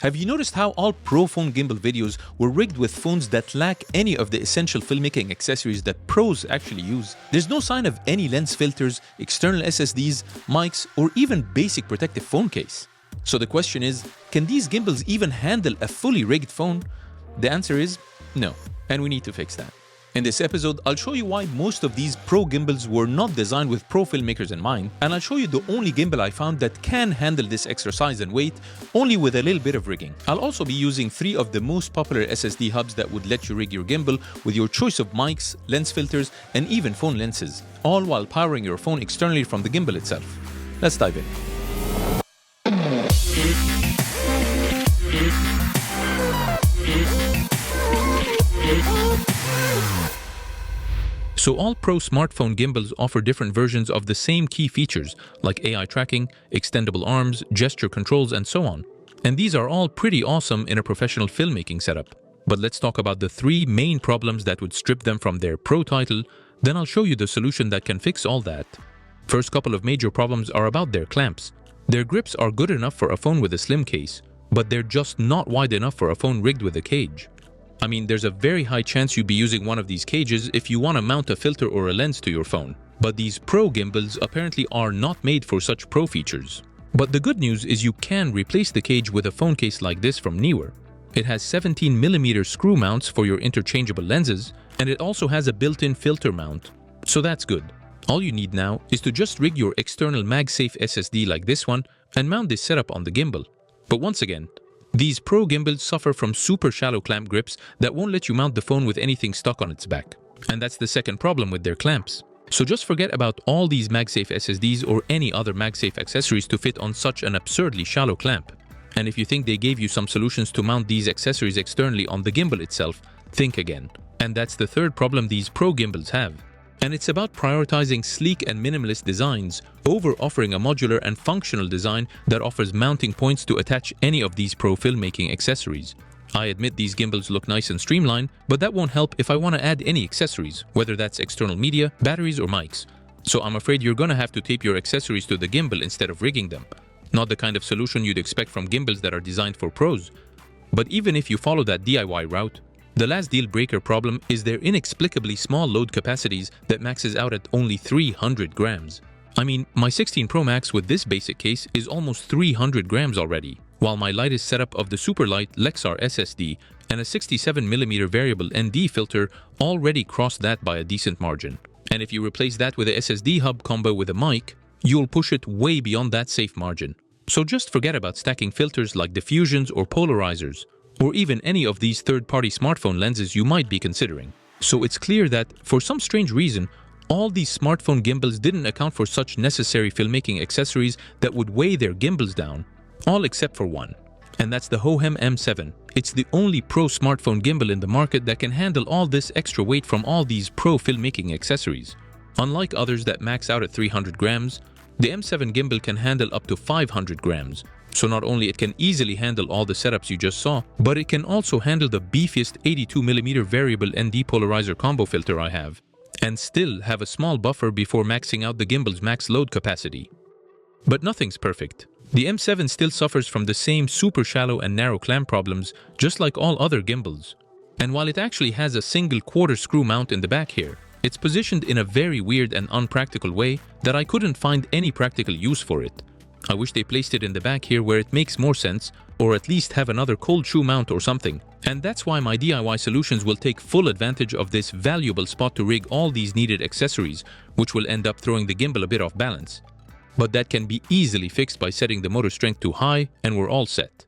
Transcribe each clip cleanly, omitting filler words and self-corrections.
Have you noticed how all pro phone gimbal videos were rigged with phones that lack any of the essential filmmaking accessories that pros actually use? There's no sign of any lens filters, external SSDs, mics, or even basic protective phone case. So the question is, can these gimbals even handle a fully rigged phone? The answer is no, and we need to fix that. In this episode, I'll show you why most of these pro gimbals were not designed with pro filmmakers in mind, and I'll show you the only gimbal I found that can handle this extra size and weight, only with a little bit of rigging. I'll also be using 3 of the most popular SSD hubs that would let you rig your gimbal with your choice of mics, lens filters, and even phone lenses, all while powering your phone externally from the gimbal itself. Let's dive in. So all pro smartphone gimbals offer different versions of the same key features like AI tracking, extendable arms, gesture controls, and so on. And these are all pretty awesome in a professional filmmaking setup. But let's talk about the 3 main problems that would strip them from their pro title, then I'll show you the solution that can fix all that. First couple of major problems are about their clamps. Their grips are good enough for a phone with a slim case, but they're just not wide enough for a phone rigged with a cage. I mean, there's a very high chance you'd be using one of these cages if you want to mount a filter or a lens to your phone. But these pro gimbals apparently are not made for such pro features. But the good news is you can replace the cage with a phone case like this from Neewer. It has 17mm screw mounts for your interchangeable lenses, and it also has a built-in filter mount. So that's good. All you need now is to just rig your external MagSafe SSD like this one and mount this setup on the gimbal. But once again, these pro gimbals suffer from super shallow clamp grips that won't let you mount the phone with anything stuck on its back. And that's the second problem with their clamps. So just forget about all these MagSafe SSDs or any other MagSafe accessories to fit on such an absurdly shallow clamp. And if you think they gave you some solutions to mount these accessories externally on the gimbal itself, think again. And that's the third problem these pro gimbals have. And it's about prioritizing sleek and minimalist designs over offering a modular and functional design that offers mounting points to attach any of these pro filmmaking accessories. I admit these gimbals look nice and streamlined, but that won't help if I want to add any accessories, whether that's external media, batteries, or mics. So I'm afraid you're gonna have to tape your accessories to the gimbal instead of rigging them. Not the kind of solution you'd expect from gimbals that are designed for pros. But even if you follow that DIY route, the last deal breaker problem is their inexplicably small load capacities that maxes out at only 300 grams. I mean, my 16 Pro Max with this basic case is almost 300 grams already, while my lightest setup of the super light LEXAR SSD and a 67mm variable ND filter already cross that by a decent margin. And if you replace that with a SSD-HUB combo with a mic, you'll push it way beyond that safe margin. So just forget about stacking filters like diffusions or polarizers, or even any of these third-party smartphone lenses you might be considering. So it's clear that, for some strange reason, all these smartphone gimbals didn't account for such necessary filmmaking accessories that would weigh their gimbals down, all except for one. And that's the hohem M7. It's the only pro smartphone gimbal in the market that can handle all this extra weight from all these pro filmmaking accessories. Unlike others that max out at 300 grams, the M7 gimbal can handle up to 500 grams. So not only it can easily handle all the setups you just saw, but it can also handle the beefiest 82mm variable ND polarizer combo filter I have, and still have a small buffer before maxing out the gimbal's max load capacity. But nothing's perfect. The M7 still suffers from the same super shallow and narrow clamp problems, just like all other gimbals. And while it actually has a single quarter screw mount in the back here, it's positioned in a very weird and unpractical way that I couldn't find any practical use for it. I wish they placed it in the back here where it makes more sense, or at least have another cold shoe mount or something. And that's why my DIY solutions will take full advantage of this valuable spot to rig all these needed accessories, which will end up throwing the gimbal a bit off balance. But that can be easily fixed by setting the motor strength to high, and we're all set.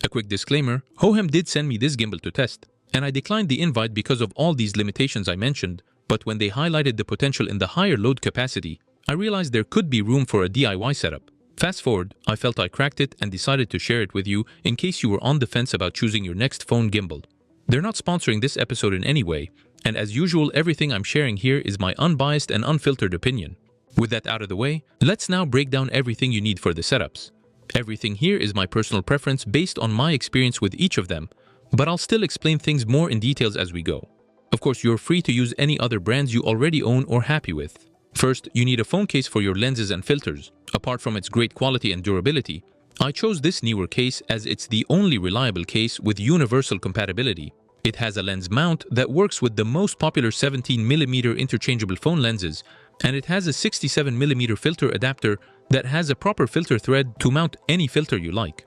A quick disclaimer, hohem did send me this gimbal to test, and I declined the invite because of all these limitations I mentioned, but when they highlighted the potential in the higher load capacity, I realized there could be room for a DIY setup. Fast forward, I felt I cracked it and decided to share it with you in case you were on the fence about choosing your next phone gimbal. They're not sponsoring this episode in any way, and as usual, everything I'm sharing here is my unbiased and unfiltered opinion. With that out of the way, let's now break down everything you need for the setups. Everything here is my personal preference based on my experience with each of them, but I'll still explain things more in details as we go. Of course, you're free to use any other brands you already own or happy with. First, you need a phone case for your lenses and filters. Apart from its great quality and durability, I chose this newer case as it's the only reliable case with universal compatibility. It has a lens mount that works with the most popular 17mm interchangeable phone lenses, and it has a 67mm filter adapter that has a proper filter thread to mount any filter you like.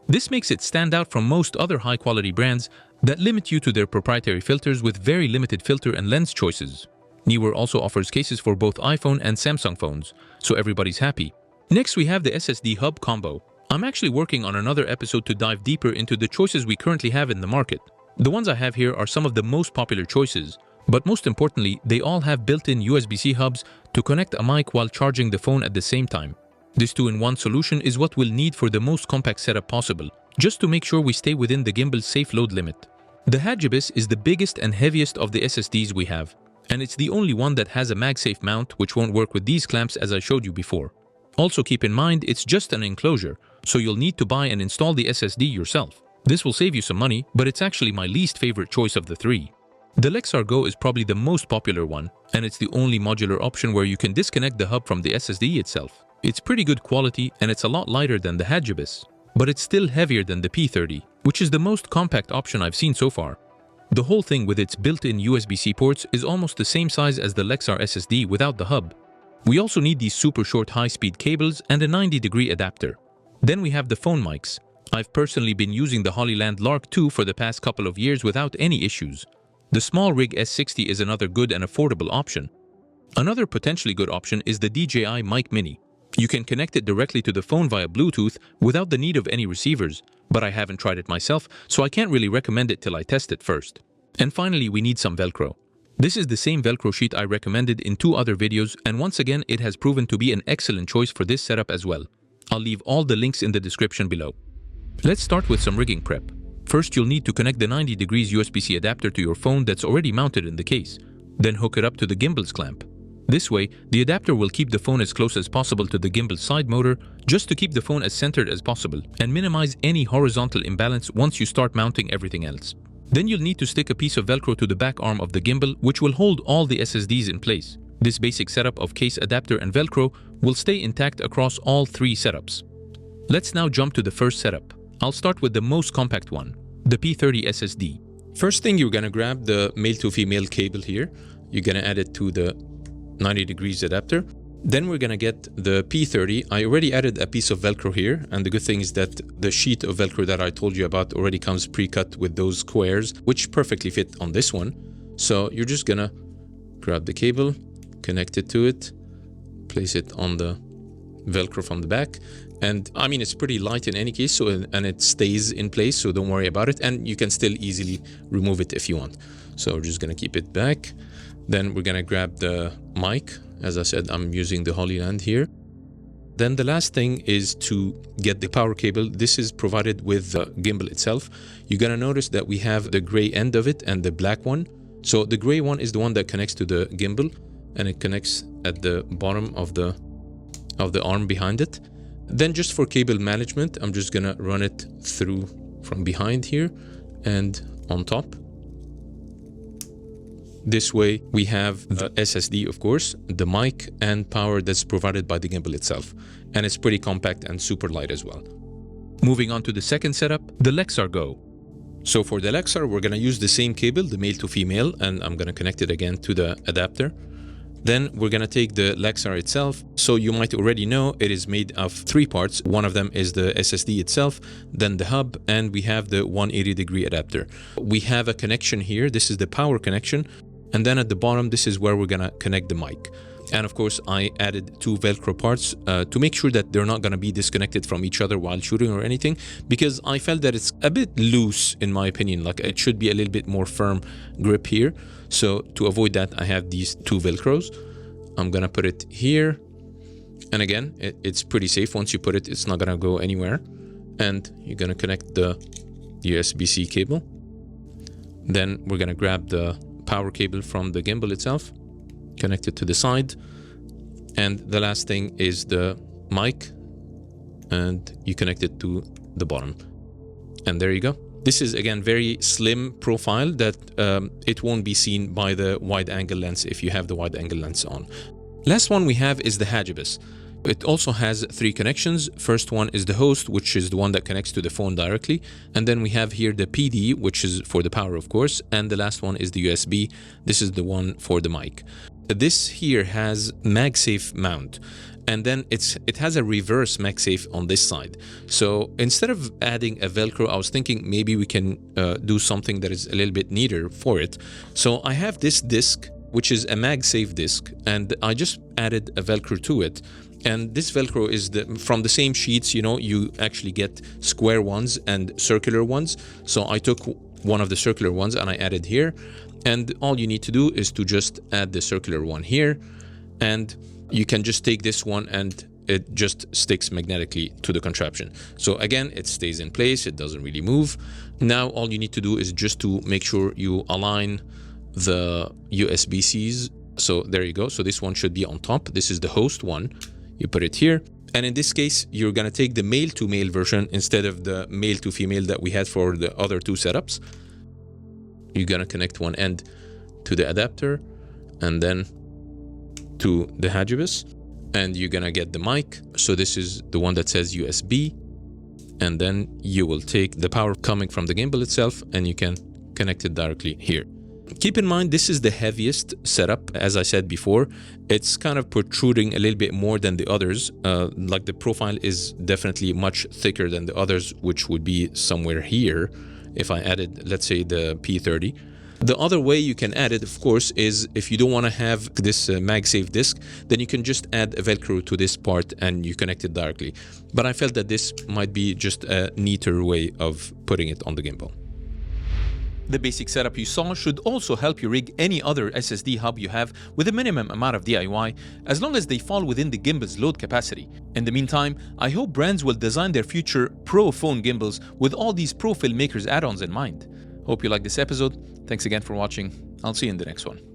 This makes it stand out from most other high-quality brands that limit you to their proprietary filters with very limited filter and lens choices. Neewer also offers cases for both iPhone and Samsung phones, so everybody's happy. Next, we have the SSD-HUB combo. I'm actually working on another episode to dive deeper into the choices we currently have in the market. The ones I have here are some of the most popular choices, but most importantly, they all have built-in USB-C hubs to connect a mic while charging the phone at the same time. This two-in-one solution is what we'll need for the most compact setup possible, just to make sure we stay within the gimbal's safe load limit. The HAGIBIS is the biggest and heaviest of the SSDs we have, and it's the only one that has a MagSafe mount which won't work with these clamps as I showed you before. Also keep in mind it's just an enclosure, so you'll need to buy and install the SSD yourself. This will save you some money, but it's actually my least favorite choice of the three. The LEXAR Go is probably the most popular one, and it's the only modular option where you can disconnect the hub from the SSD itself. It's pretty good quality and it's a lot lighter than the HAGIBIS, but it's still heavier than the P30, which is the most compact option I've seen so far. The whole thing with its built-in USB-C ports is almost the same size as the LEXAR SSD without the hub. We also need these super short high-speed cables and a 90-degree adapter. Then we have the phone mics. I've personally been using the Hollyland Lark 2 for the past couple of years without any issues. The SmallRig S60 is another good and affordable option. Another potentially good option is the DJI Mic Mini. You can connect it directly to the phone via Bluetooth without the need of any receivers, but I haven't tried it myself, so I can't really recommend it till I test it first. And finally, we need some Velcro. This is the same Velcro sheet I recommended in 2 other videos, and once again, it has proven to be an excellent choice for this setup as well. I'll leave all the links in the description below. Let's start with some rigging prep. First, you'll need to connect the 90 degrees USB-C adapter to your phone that's already mounted in the case. Then hook it up to the gimbal's clamp. This way, the adapter will keep the phone as close as possible to the gimbal's side motor, just to keep the phone as centered as possible and minimize any horizontal imbalance once you start mounting everything else. Then you'll need to stick a piece of Velcro to the back arm of the gimbal, which will hold all the SSDs in place. This basic setup of case adapter and Velcro will stay intact across all 3 setups. Let's now jump to the first setup. I'll start with the most compact one, the P30 SSD. First thing, you're gonna grab the male to female cable here. You're gonna add it to the 90 degrees adapter. Then we're gonna get the P30. I already added a piece of Velcro here, and the good thing is that the sheet of Velcro that I told you about already comes pre-cut with those squares, which perfectly fit on this one. So you're just gonna grab the cable, connect it to it, place it on the Velcro from the back. And I mean, it's pretty light in any case, and it stays in place, so don't worry about it. And you can still easily remove it if you want. So we're just gonna keep it back. Then we're gonna grab the mic. As I said, I'm using the Hollyland here. Then the last thing is to get the power cable. This is provided with the gimbal itself. You're gonna notice that we have the gray end of it and the black one. So the gray one is the one that connects to the gimbal, and it connects at the bottom of the arm behind it. Then just for cable management, I'm just gonna run it through from behind here and on top. This way we have the SSD, of course, the mic and power that's provided by the gimbal itself. And it's pretty compact and super light as well. Moving on to the second setup, the LEXAR Go. So for the LEXAR, we're gonna use the same cable, the male to female, and I'm gonna connect it again to the adapter. Then we're gonna take the LEXAR itself. So you might already know it is made of 3 parts. One of them is the SSD itself, then the hub, and we have the 180-degree adapter. We have a connection here. This is the power connection. And then at the bottom, this is where we're gonna connect the mic. And of course, I added 2 Velcro parts to make sure that they're not gonna be disconnected from each other while shooting or anything, because I felt that it's a bit loose in my opinion. Like, it should be a little bit more firm grip here. So to avoid that, I have these 2 Velcros. I'm gonna put it here. And again, it's pretty safe. Once you put it, it's not gonna go anywhere. And you're gonna connect the USB-C cable. Then we're gonna grab the power cable from the gimbal itself, connect it to the side. And the last thing is the mic, and you connect it to the bottom. And there you go. This is again very slim profile that it won't be seen by the wide angle lens if you have the wide angle lens on. Last one we have is the HAGIBIS. It also has 3 connections. First one is the host, which is the one that connects to the phone directly. And then we have here the PD, which is for the power, of course. And the last one is the USB. This is the one for the mic. This here has MagSafe mount. And then it has a reverse MagSafe on this side. So instead of adding a Velcro, I was thinking maybe we can do something that is a little bit neater for it. So I have this disc, which is a MagSafe disc, and I just added a Velcro to it. And this Velcro is from the same sheets, you actually get square ones and circular ones. So I took one of the circular ones and I added here. And all you need to do is to just add the circular one here. And you can just take this one and it just sticks magnetically to the contraption. So again, it stays in place. It doesn't really move. Now, all you need to do is just to make sure you align the USB-Cs. So there you go. So this one should be on top. This is the host one. You put it here. And in this case, you're going to take the male-to-male version instead of the male-to-female that we had for the other 2 setups. You're going to connect one end to the adapter and then to the HAGIBIS. And you're going to get the mic. So this is the one that says USB. And then you will take the power coming from the gimbal itself and you can connect it directly here. Keep in mind, this is the heaviest setup. As I said before, it's kind of protruding a little bit more than the others. Like the profile is definitely much thicker than the others, which would be somewhere here if I added, let's say, the P30. The other way you can add it, of course, is if you don't want to have this MagSafe disc, then you can just add a Velcro to this part and you connect it directly. But I felt that this might be just a neater way of putting it on the gimbal. The basic setup you saw should also help you rig any other SSD hub you have with a minimum amount of DIY, as long as they fall within the gimbal's load capacity. In the meantime, I hope brands will design their future pro phone gimbals with all these pro filmmakers add-ons in mind. Hope you liked this episode. Thanks again for watching. I'll see you in the next one.